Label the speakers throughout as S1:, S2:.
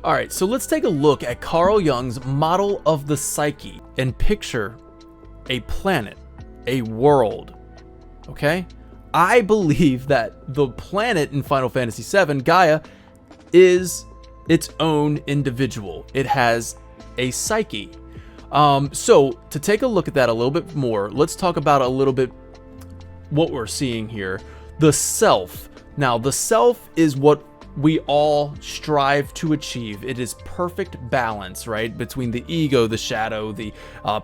S1: All right, so let's take a look at Carl Jung's model of the psyche and picture a planet, a world, okay? I believe that the planet in Final Fantasy VII, Gaia, is its own individual. It has a psyche. So to take a look at that a little bit more, let's talk about a little bit what we're seeing here. The self. Now, the self is what we all strive to achieve. It is perfect balance, right? Between the ego, the shadow, the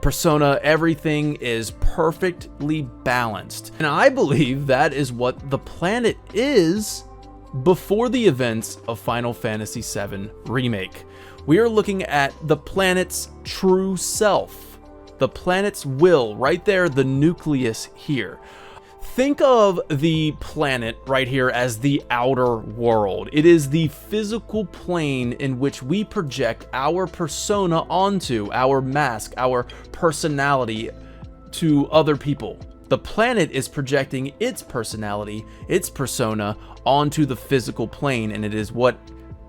S1: persona, everything is perfectly balanced. And I believe that is what the planet is before the events of Final Fantasy VII Remake. We are looking at the planet's true self, the planet's will, right there, the nucleus here. Think of the planet right here as the outer world. It is the physical plane in which we project our persona onto, our mask, our personality to other people. The planet is projecting its personality, its persona onto the physical plane, and it is what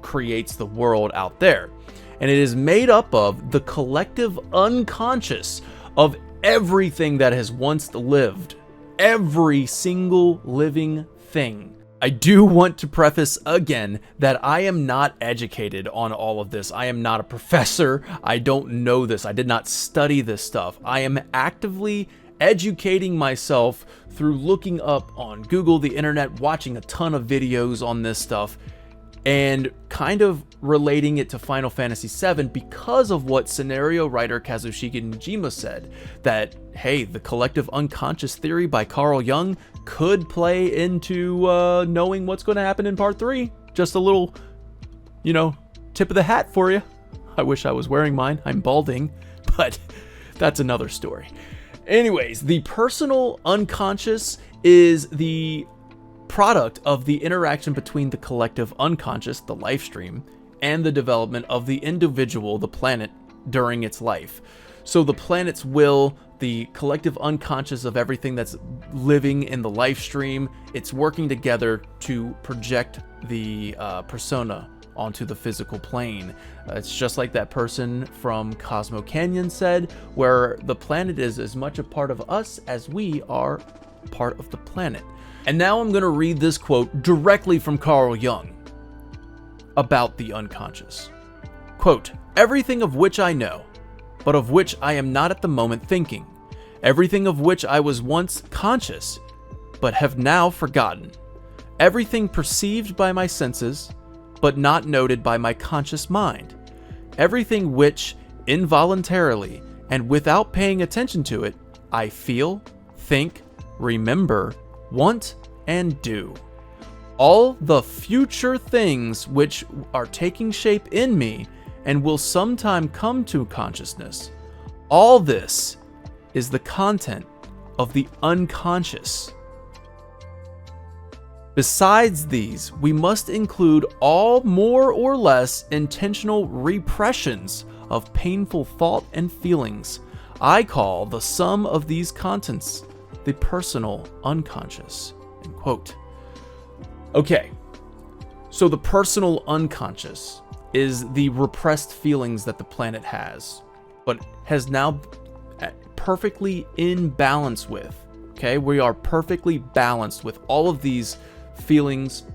S1: creates the world out there. And it is made up of the collective unconscious of everything that has once lived. Every single living thing. I do want to preface again that I am not educated on all of this. I am not a professor. I don't know this. I did not study this stuff. I am actively educating myself through looking up on Google, the internet, watching a ton of videos on this stuff, and kind of relating it to Final Fantasy VII because of what scenario writer Kazushika Nijima said, that, hey, the collective unconscious theory by Carl Jung could play into knowing what's going to happen in Part 3. Just a little, tip of the hat for you. I wish I was wearing mine. I'm balding, but that's another story. Anyways, the personal unconscious is the product of the interaction between the collective unconscious, the life stream, and the development of the individual, the planet, during its life. So the planet's will, the collective unconscious of everything that's living in the life stream, it's working together to project the persona onto the physical plane. It's just like that person from Cosmo Canyon said, where the planet is as much a part of us as we are part of the planet. And now I'm going to read this quote directly from Carl Jung about the unconscious. Quote, "Everything of which I know, but of which I am not at the moment thinking. Everything of which I was once conscious, but have now forgotten. Everything perceived by my senses, but not noted by my conscious mind. Everything which, involuntarily and without paying attention to it, I feel, think, remember, want, and do. All the future things which are taking shape in me and will sometime come to consciousness. All this is the content of the unconscious. Besides these, we must include all more or less intentional repressions of painful thought and feelings. I call the sum of these contents the personal unconscious." End quote. Okay, so the personal unconscious is the repressed feelings that the planet has, but has now perfectly in balance with. Okay, we are perfectly balanced with all of these feelings,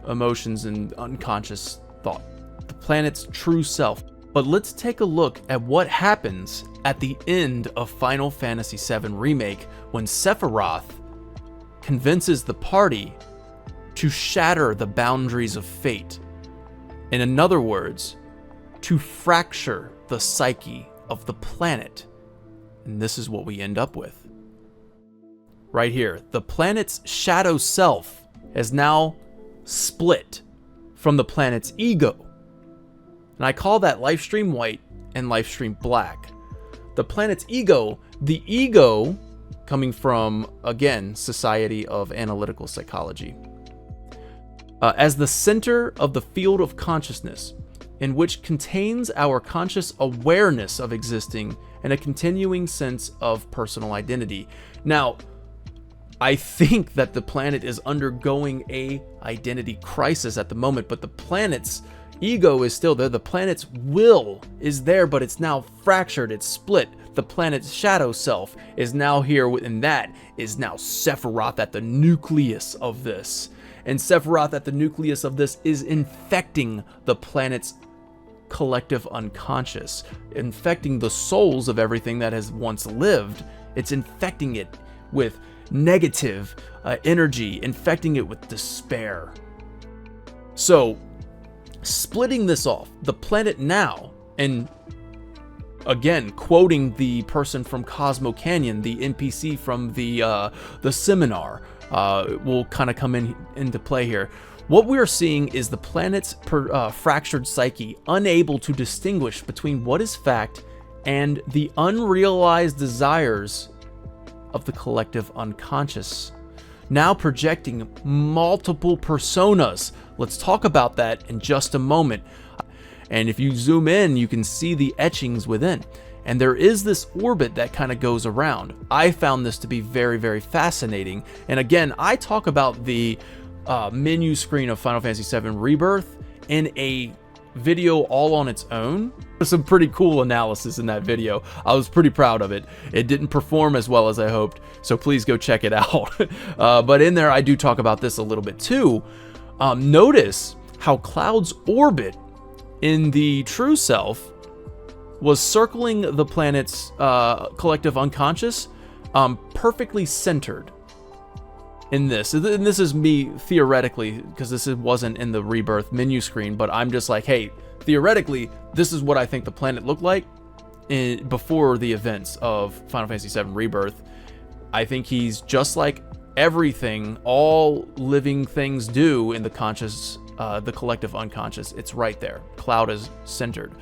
S1: emotions, and unconscious thought. The planet's true self. But let's take a look at what happens at the end of Final Fantasy VII Remake when Sephiroth convinces the party to shatter the boundaries of fate. In other words, to fracture the psyche of the planet. And this is what we end up with. Right here, the planet's shadow self has now split from the planet's ego. And I call that Lifestream White and Lifestream Black. The planet's ego, the ego coming from, again, Society of Analytical Psychology, as the center of the field of consciousness, in which contains our conscious awareness of existing and a continuing sense of personal identity. Now, I think that the planet is undergoing a identity crisis at the moment, but the planet's ego is still there. The planet's will is there, but it's now fractured. It's split. The planet's shadow self is now here, and that is now Sephiroth at the nucleus of this. And Sephiroth at the nucleus of this is infecting the planet's collective unconscious, infecting the souls of everything that has once lived. It's infecting it with negative energy, infecting it with despair. So, splitting this off, the planet now, and again, quoting the person from Cosmo Canyon, the NPC from the seminar, will kind of come into play here. What we're seeing is the planet's fractured psyche, unable to distinguish between what is fact and the unrealized desires of the collective unconscious, now projecting multiple personas. Let's talk about that in just a moment. And if you zoom in, you can see the etchings within. And there is this orbit that kind of goes around. I found this to be very, very fascinating. And again, I talk about the menu screen of Final Fantasy VII Rebirth in a video all on its own. There's some pretty cool analysis in that video. I was pretty proud of it. It didn't perform as well as I hoped, so please go check it out. But in there, I do talk about this a little bit too. Notice how Cloud's orbit in the true self was circling the planet's collective unconscious, perfectly centered in this. And this is me theoretically, because this wasn't in the Rebirth menu screen, but I'm just like, hey, theoretically, this is what I think the planet looked like before the events of Final Fantasy VII Rebirth. I think he's just like everything all living things do in the conscious, the collective unconscious. It's right there. Cloud is centered.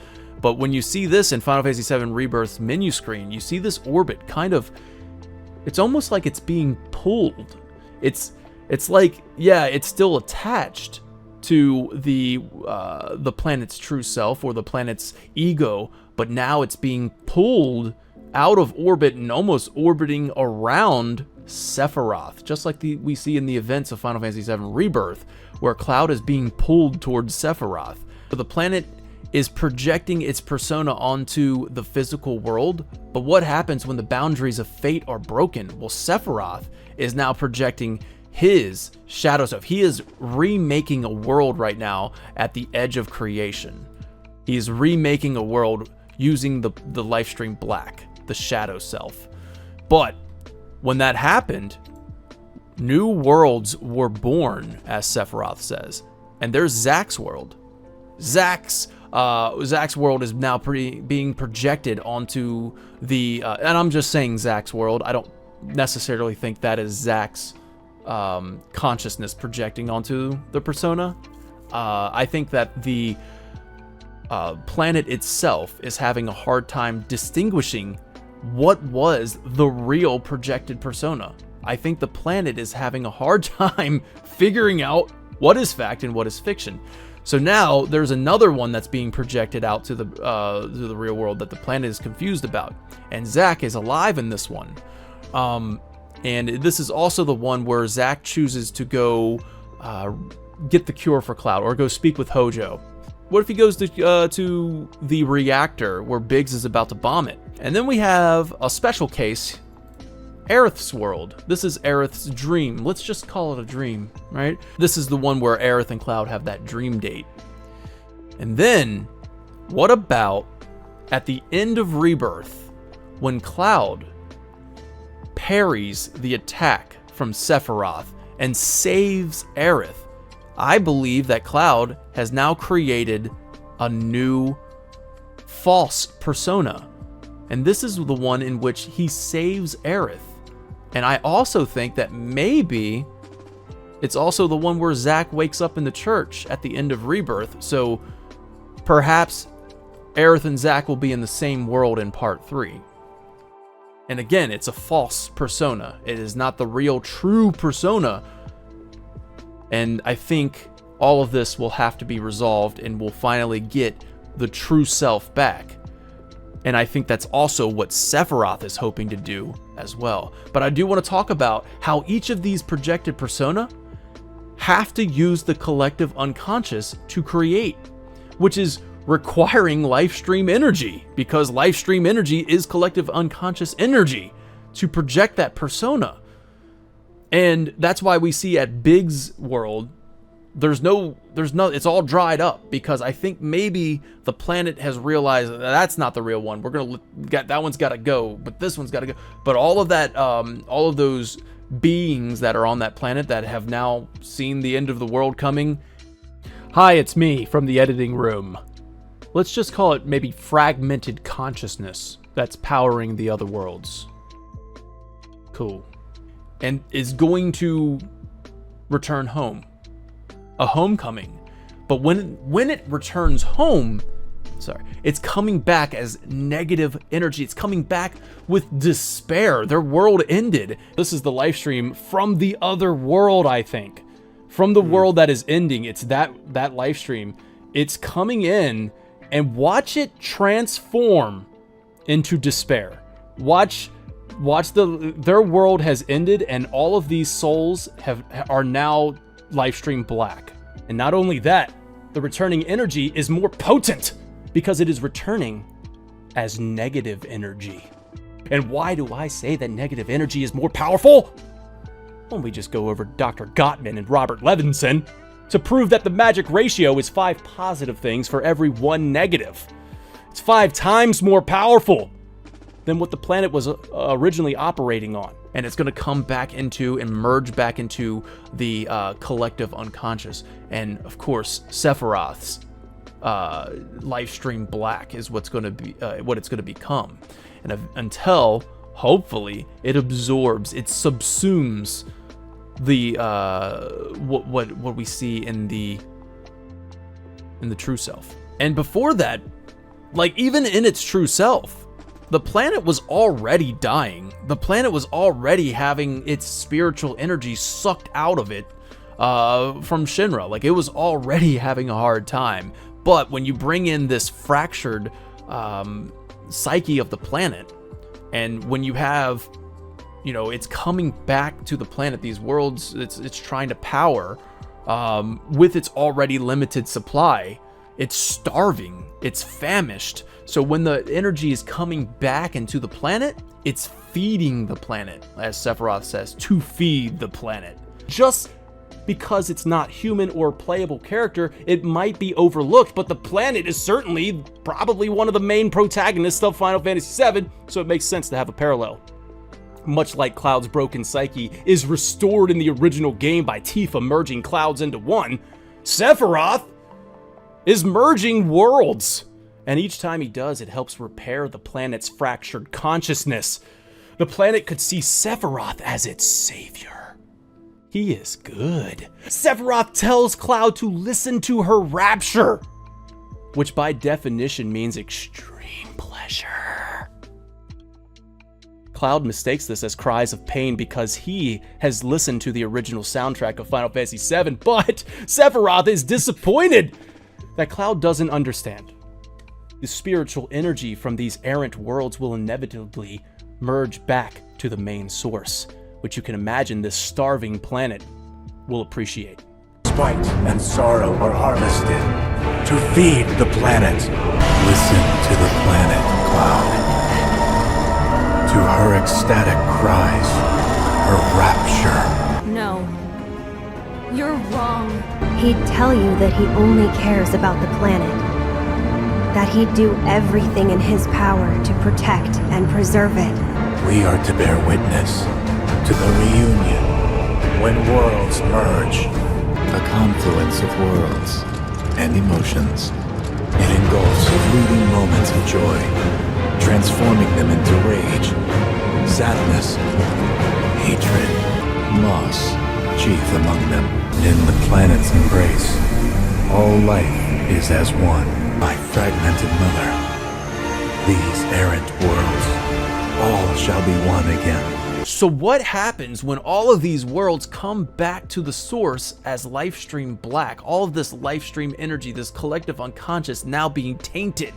S1: But when you see this in Final Fantasy VII Rebirth's menu screen, you see this orbit kind of, it's almost like it's being pulled. It's like, yeah, it's still attached to the planet's true self or the planet's ego, but now it's being pulled out of orbit and almost orbiting around Sephiroth, just like we see in the events of Final Fantasy VII Rebirth, where Cloud is being pulled towards Sephiroth. So the planet is projecting its persona onto the physical world, but what happens when the boundaries of fate are broken? Well, Sephiroth is now projecting his shadow self. He is remaking a world right now at the edge of creation. He's remaking a world using the Lifestream Black, the shadow self. But when that happened, new worlds were born, as Sephiroth says. And there's Zack's world. Zack's world is now being projected onto the, and I'm just saying Zack's world. I don't necessarily think that is Zack's consciousness projecting onto the persona. I think that the planet itself is having a hard time distinguishing what was the real projected persona. I think the planet is having a hard time figuring out what is fact and what is fiction. So now there's another one that's being projected out to the real world that the planet is confused about, and Zack is alive in this one. And this is also the one where Zack chooses to go get the cure for Cloud, or go speak with Hojo. What if he goes to the reactor where Biggs is about to bomb it? And then we have a special case, Aerith's world. This is Aerith's dream. Let's just call it a dream, right? This is the one where Aerith and Cloud have that dream date. And then, what about at the end of Rebirth, when Cloud parries the attack from Sephiroth and saves Aerith? I believe that Cloud has now created a new false persona. And this is the one in which he saves Aerith. And I also think that maybe it's also the one where Zack wakes up in the church at the end of Rebirth. So perhaps Aerith and Zack will be in the same world in part 3. And again, it's a false persona. It is not the real true persona. And I think all of this will have to be resolved and we'll finally get the true self back. And I think that's also what Sephiroth is hoping to do as well. But I do want to talk about how each of these projected persona have to use the collective unconscious to create. which is requiring life stream energy, because life stream energy is collective unconscious energy to project that persona. And that's why we see at Big's world, there's no, it's all dried up, because I think maybe the planet has realized that that's not the real one. We're gonna get that one's got to go, but this one's got to go. But all of that, all of those beings that are on that planet that have now seen the end of the world coming. Hi, it's me from the editing room. Let's just call it maybe fragmented consciousness that's powering the other worlds. Cool. And is going to return home. A homecoming. But when it returns home, it's coming back as negative energy. It's coming back with despair. Their world ended. This is the live stream from the other world, I think. From the world that is ending. It's that live stream. It's coming in, and watch it transform into despair. Watch their world has ended, and all of these souls are now live stream black. And not only that, the returning energy is more potent because it is returning as negative energy. And why do I say that negative energy is more powerful? Well, we just go over Dr. Gottman and Robert Levinson to prove that the magic ratio is 5 positive things for every 1 negative. It's 5 times more powerful than what the planet was originally operating on. And it's going to come back into and merge back into the collective unconscious. And of course, Sephiroth's live stream black is what's going to be what it's going to become. And until hopefully it absorbs, it subsumes the what we see in the true self. And before that, like even in its true self, the planet was already dying. The planet was already having its spiritual energy sucked out of it from Shinra. Like it was already having a hard time. But when you bring in this fractured psyche of the planet, and when you have, it's coming back to the planet, these worlds, it's trying to power with its already limited supply. It's starving, it's famished. So when the energy is coming back into the planet, it's feeding the planet, as Sephiroth says, to feed the planet. Just because it's not human or playable character, it might be overlooked, but the planet is certainly probably one of the main protagonists of Final Fantasy VII, so it makes sense to have a parallel. Much like Cloud's broken psyche is restored in the original game by Tifa merging clouds into one, Sephiroth is merging worlds. And each time he does, it helps repair the planet's fractured consciousness. The planet could see Sephiroth as its savior. He is good. Sephiroth tells Cloud to listen to her rapture, which by definition means extreme pleasure. Cloud mistakes this as cries of pain because he has listened to the original soundtrack of Final Fantasy VII, but Sephiroth is disappointed that Cloud doesn't understand. The spiritual energy from these errant worlds will inevitably merge back to the main source, which you can imagine this starving planet will appreciate.
S2: Spite and sorrow are harvested to feed the planet. Listen to the planet, Cloud. To her ecstatic cries, her rapture.
S3: No. You're wrong.
S4: He'd tell you that he only cares about the planet. That he'd do everything in his power to protect and preserve it.
S2: We are to bear witness to the reunion when worlds merge.
S5: A confluence of worlds and emotions.
S2: It engulfs fleeting moments of joy, transforming them into rage, sadness, hatred, loss, chief among them. In the planet's embrace, all life is as one. My fragmented mother, these errant worlds, all shall be one again.
S1: So what happens when all of these worlds come back to the source as life stream black? All of this life stream energy, this collective unconscious now being tainted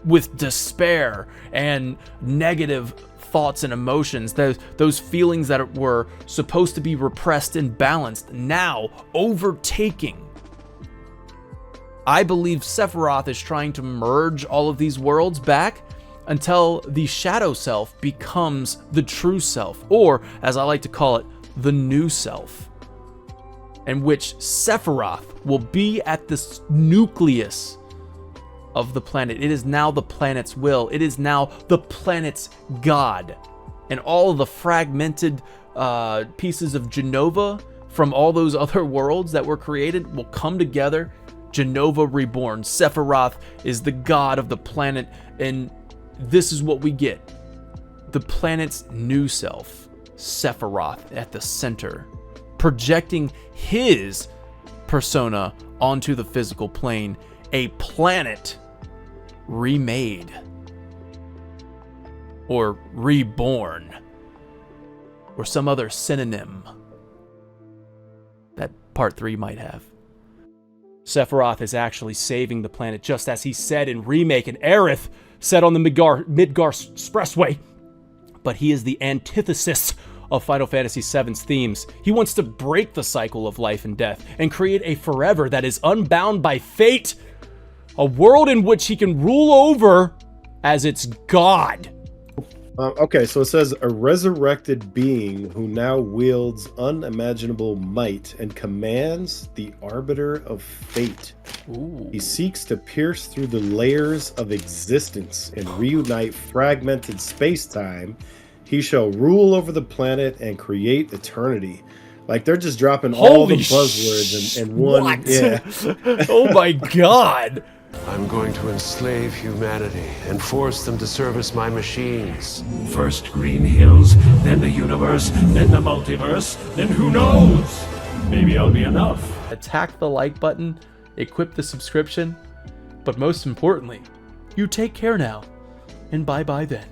S1: with despair and negative thoughts and emotions, those feelings that were supposed to be repressed and balanced, now overtaking I believe Sephiroth is trying to merge all of these worlds back until the shadow self becomes the true self, or as I like to call it, the new self, in which Sephiroth will be at the nucleus of the planet. It is now the planet's will. It is now the planet's god. And all of the fragmented pieces of Genova from all those other worlds that were created will come together. Genova reborn. Sephiroth is the god of the planet, and this is what we get. The planet's new self, Sephiroth, at the center, projecting his persona onto the physical plane. A planet remade. Or reborn. Or some other synonym that Part 3 might have. Sephiroth is actually saving the planet, just as he said in Remake, and Aerith said on the Midgar Expressway. But he is the antithesis of Final Fantasy VII's themes. He wants to break the cycle of life and death and create a forever that is unbound by fate. A world in which he can rule over as its god.
S6: Okay, so it says a resurrected being who now wields unimaginable might and commands the arbiter of fate.
S1: Ooh.
S6: He seeks to pierce through the layers of existence and reunite fragmented space-time. He shall rule over the planet and create eternity. Like, they're just dropping all the buzzwords in one.
S1: What?
S6: Yeah.
S1: Oh my god.
S7: I'm going to enslave humanity and force them to service my machines.
S8: First Green Hills, then the universe, then the multiverse, then who knows? Maybe I'll be enough.
S1: Attack the like button, equip the subscription, but most importantly, you take care now, and bye-bye then.